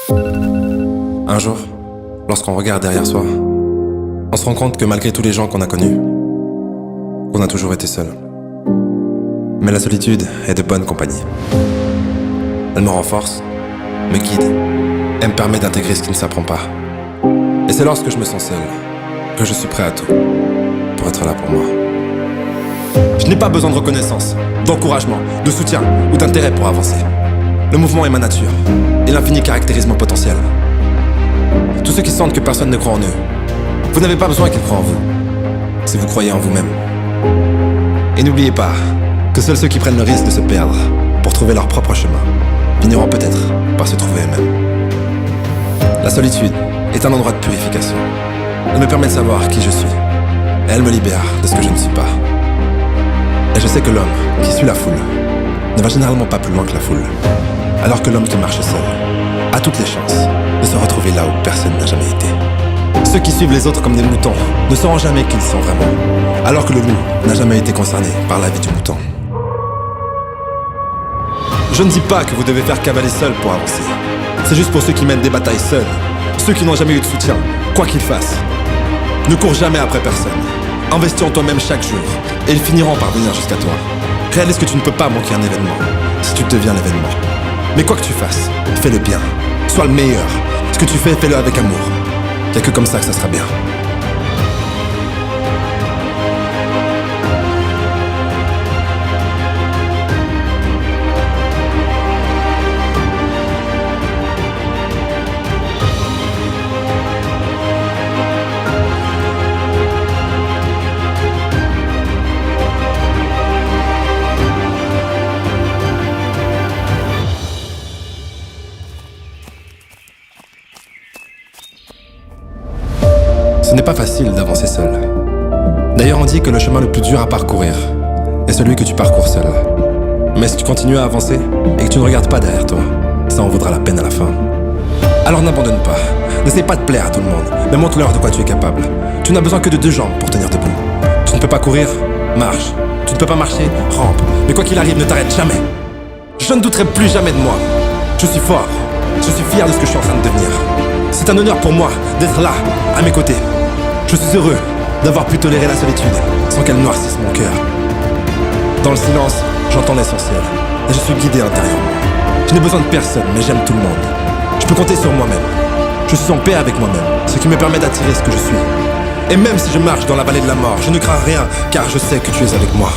Un jour, lorsqu'on regarde derrière soi, on se rend compte que malgré tous les gens qu'on a connus, on a toujours été seul. Mais la solitude est de bonne compagnie. Elle me renforce, me guide et me permet d'intégrer ce qui ne s'apprend pas. Et c'est lorsque je me sens seul que je suis prêt à tout pour être là pour moi. Je n'ai pas besoin de reconnaissance, d'encouragement, de soutien ou d'intérêt pour avancer. Le mouvement est ma nature et l'infini caractérise mon potentiel. Tous ceux qui sentent que personne ne croit en eux, vous n'avez pas besoin qu'ils croient en vous, si vous croyez en vous-même. Et n'oubliez pas que seuls ceux qui prennent le risque de se perdre pour trouver leur propre chemin finiront peut-être par se trouver eux-mêmes. La solitude est un endroit de purification. Elle me permet de savoir qui je suis, et elle me libère de ce que je ne suis pas. Et je sais que l'homme qui suit la foule ne va généralement pas plus loin que la foule, alors que l'homme qui marche seul a toutes les chances de se retrouver là où personne n'a jamais été. Ceux qui suivent les autres comme des moutons ne sauront jamais qui ils sont vraiment, alors que le loup n'a jamais été concerné par la vie du mouton. Je ne dis pas que vous devez faire cavaler seul pour avancer. C'est juste pour ceux qui mènent des batailles seuls, ceux qui n'ont jamais eu de soutien, quoi qu'ils fassent. Ne cours jamais après personne. Investis en toi-même chaque jour, et ils finiront par venir jusqu'à toi. Réalise que tu ne peux pas manquer un événement, si tu deviens l'événement. Mais quoi que tu fasses, fais le bien. Sois le meilleur. Ce que tu fais, fais-le avec amour. Y'a que comme ça que ça sera bien. Ce n'est pas facile d'avancer seul. D'ailleurs, on dit que le chemin le plus dur à parcourir est celui que tu parcours seul. Mais si tu continues à avancer et que tu ne regardes pas derrière toi, ça en vaudra la peine à la fin. Alors n'abandonne pas. N'essaie pas de plaire à tout le monde, mais montre-leur de quoi tu es capable. Tu n'as besoin que de 2 jambes pour tenir debout. Tu ne peux pas courir? Marche. Tu ne peux pas marcher? Rampe. Mais quoi qu'il arrive, ne t'arrête jamais. Je ne douterai plus jamais de moi. Je suis fort. Je suis fier de ce que je suis en train de devenir. C'est un honneur pour moi d'être là, à mes côtés. Je suis heureux d'avoir pu tolérer la solitude sans qu'elle noircisse mon cœur. Dans le silence, j'entends l'essentiel et je suis guidé intérieurement. Je n'ai besoin de personne, mais j'aime tout le monde. Je peux compter sur moi-même. Je suis en paix avec moi-même, ce qui me permet d'attirer ce que je suis. Et même si je marche dans la vallée de la mort, je ne crains rien, car je sais que tu es avec moi.